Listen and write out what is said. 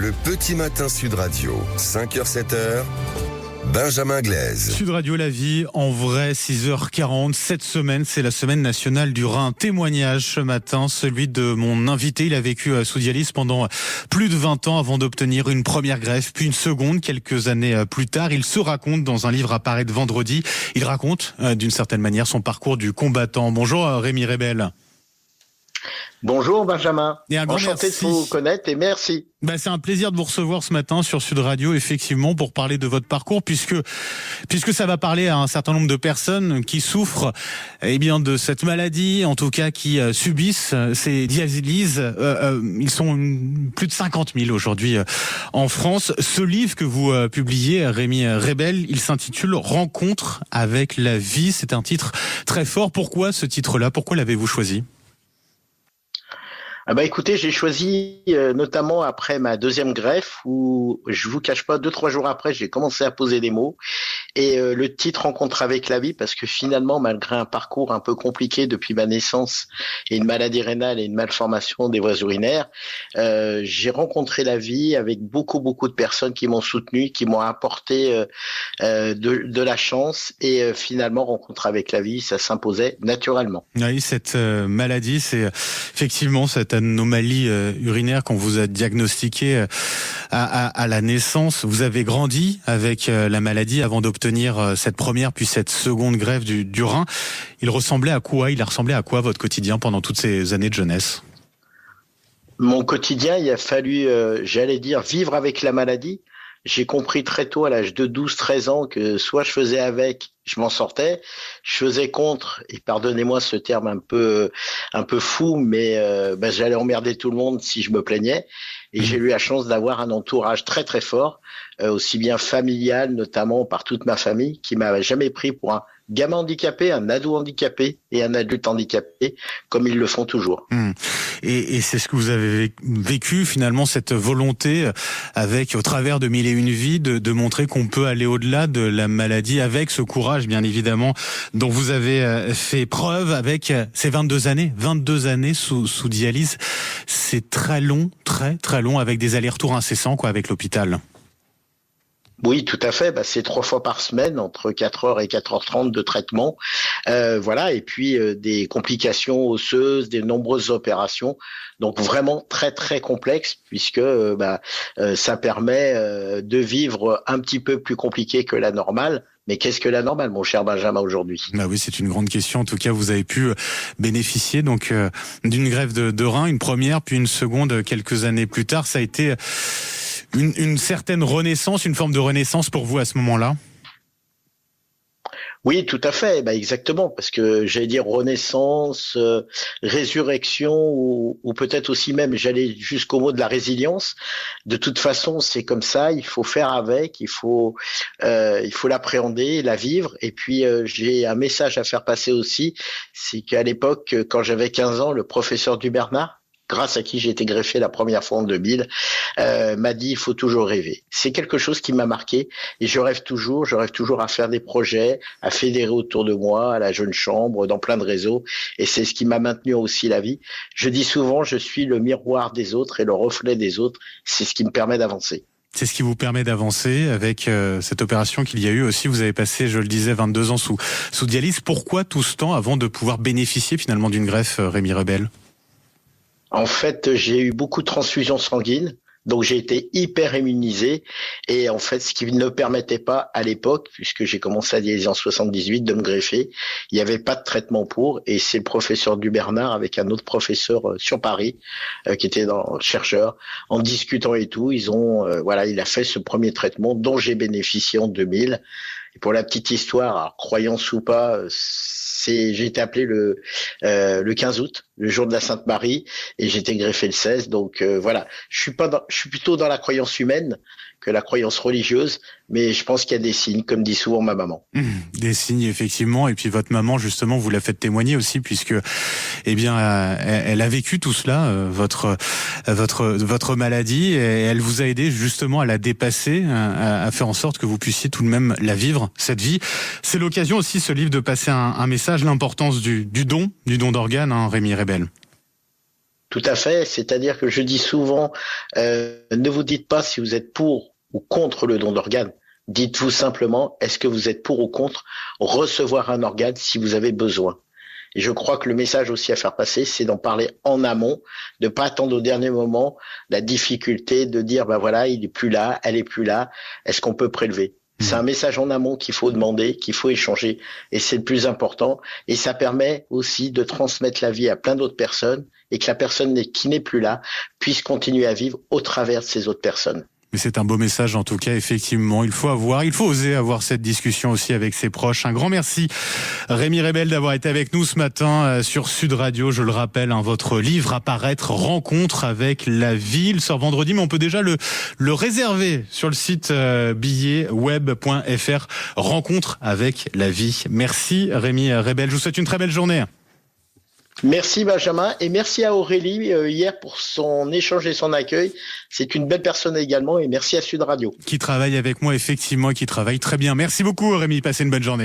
Le petit matin Sud Radio, 5h-7h, Benjamin Glaise. Sud Radio La Vie, en vrai, 6h40. Cette semaine, c'est la semaine nationale du rein. Témoignage ce matin, celui de mon invité. Il a vécu sous dialyse pendant plus de 20 ans avant d'obtenir une première greffe, puis une seconde quelques années plus tard. Il se raconte dans un livre à paraître vendredi. Il raconte d'une certaine manière son parcours du combattant. Bonjour Rémi Rebel. Bonjour Benjamin, et un grand enchanté merci de vous connaître et merci. C'est un plaisir de vous recevoir ce matin sur Sud Radio, effectivement, pour parler de votre parcours, puisque ça va parler à un certain nombre de personnes qui souffrent de cette maladie, en tout cas qui subissent ces dialyses. Ils sont plus de 50 000 aujourd'hui en France. Ce livre que vous publiez, Rémi Rebel, il s'intitule « Rencontre avec la vie ». C'est un titre très fort. Pourquoi ce titre-là ? Pourquoi l'avez-vous choisi ? Écoutez, j'ai choisi notamment après ma deuxième greffe où, je vous cache pas, 2-3 jours après, j'ai commencé à poser des mots et le titre Rencontre avec la vie, parce que finalement, malgré un parcours un peu compliqué depuis ma naissance et une maladie rénale et une malformation des voies urinaires, j'ai rencontré la vie avec beaucoup de personnes qui m'ont soutenu, qui m'ont apporté de la chance et finalement, Rencontre avec la vie, ça s'imposait naturellement. Oui, cette maladie, c'est effectivement cette anomalie urinaire qu'on vous a diagnostiquée à la naissance. Vous avez grandi avec la maladie avant d'obtenir cette première puis cette seconde greffe du rein. Il a ressemblé à quoi votre quotidien pendant toutes ces années de jeunesse ? Mon quotidien, il a fallu, vivre avec la maladie. J'ai compris très tôt, à l'âge de 12-13 ans, que soit je faisais avec, je m'en sortais, je faisais contre, et pardonnez-moi ce terme un peu fou, mais j'allais emmerder tout le monde si je me plaignais. Et j'ai eu la chance d'avoir un entourage très fort, aussi bien familial, notamment par toute ma famille, qui m'a jamais pris pour un gamin handicapé, un ado handicapé et un adulte handicapé, comme ils le font toujours. Et c'est ce que vous avez vécu finalement, cette volonté au travers de 1001 vies, de montrer qu'on peut aller au-delà de la maladie avec ce courage, bien évidemment, dont vous avez fait preuve avec ces 22 années sous dialyse. C'est très long, très long, avec des allers-retours incessants, avec l'hôpital. Oui, tout à fait. C'est 3 fois par semaine, entre 4h et 4h30 de traitement. Et puis des complications osseuses, des nombreuses opérations. Donc vraiment très complexe, puisque ça permet de vivre un petit peu plus compliqué que la normale. Mais qu'est-ce que la normale, mon cher Benjamin, aujourd'hui ? Oui, c'est une grande question. En tout cas, vous avez pu bénéficier donc d'une greffe de rein, une première, puis une seconde quelques années plus tard. Ça a été une certaine renaissance, une forme de renaissance pour vous à ce moment-là ? Oui, tout à fait, exactement, parce que j'allais dire renaissance, résurrection, ou peut-être aussi même, j'allais jusqu'au mot de la résilience. De toute façon, c'est comme ça, il faut faire avec, il faut l'appréhender, la vivre. Et puis, j'ai un message à faire passer aussi, c'est qu'à l'époque, quand j'avais 15 ans, le professeur Dubernard, grâce à qui j'ai été greffé la première fois en 2000, m'a dit il faut toujours rêver. C'est quelque chose qui m'a marqué et je rêve toujours à faire des projets, à fédérer autour de moi, à la Jeune Chambre, dans plein de réseaux, et c'est ce qui m'a maintenu aussi la vie. Je dis souvent, je suis le miroir des autres et le reflet des autres, c'est ce qui me permet d'avancer. C'est ce qui vous permet d'avancer avec cette opération qu'il y a eu aussi. Vous avez passé, je le disais, 22 ans sous dialyse. Pourquoi tout ce temps avant de pouvoir bénéficier finalement d'une greffe, Rémi Rebel ? En fait, j'ai eu beaucoup de transfusions sanguines, donc j'ai été hyper immunisé. Et en fait, ce qui ne permettait pas à l'époque, puisque j'ai commencé à dialyser en 78, de me greffer, il n'y avait pas de traitement pour. Et c'est le professeur Dubernard, avec un autre professeur sur Paris, qui était chercheur, en discutant et tout, il a fait ce premier traitement dont j'ai bénéficié en 2000. Et pour la petite histoire, alors, croyance ou pas, j'ai été appelé le 15 août, le jour de la Sainte Marie, et j'ai été greffé le 16. Donc je suis plutôt dans la croyance humaine que la croyance religieuse, mais je pense qu'il y a des signes, comme dit souvent ma maman. Des signes, effectivement, et puis votre maman, justement, vous la faites témoigner aussi, puisque, elle a vécu tout cela, votre maladie, et elle vous a aidé justement à la dépasser, à faire en sorte que vous puissiez tout de même la vivre, cette vie. C'est l'occasion aussi, ce livre, de passer un message, l'importance du don d'organes, Rémi Rebel. Tout à fait. C'est-à-dire que je dis souvent, ne vous dites pas si vous êtes pour ou contre le don d'organes. Dites-vous simplement, est-ce que vous êtes pour ou contre recevoir un organe si vous avez besoin? Et je crois que le message aussi à faire passer, c'est d'en parler en amont, de pas attendre au dernier moment la difficulté de dire, ben voilà, il est plus là, elle est plus là, est-ce qu'on peut prélever? C'est un message en amont qu'il faut demander, qu'il faut échanger, et c'est le plus important. Et ça permet aussi de transmettre la vie à plein d'autres personnes, et que la personne qui n'est plus là puisse continuer à vivre au travers de ces autres personnes. Mais c'est un beau message en tout cas, effectivement. Il faut oser avoir cette discussion aussi avec ses proches. Un grand merci Rémi Rebel d'avoir été avec nous ce matin sur Sud Radio. Je le rappelle, votre livre à paraître, Rencontre avec la vie. Il sort vendredi, mais on peut déjà le réserver sur le site billetweb.fr. Rencontre avec la vie. Merci Rémi Rebel. Je vous souhaite une très belle journée. Merci Benjamin et merci à Aurélie hier pour son échange et son accueil. C'est une belle personne également et merci à Sud Radio. Qui travaille avec moi effectivement et qui travaille très bien. Merci beaucoup Rémi, passez une bonne journée.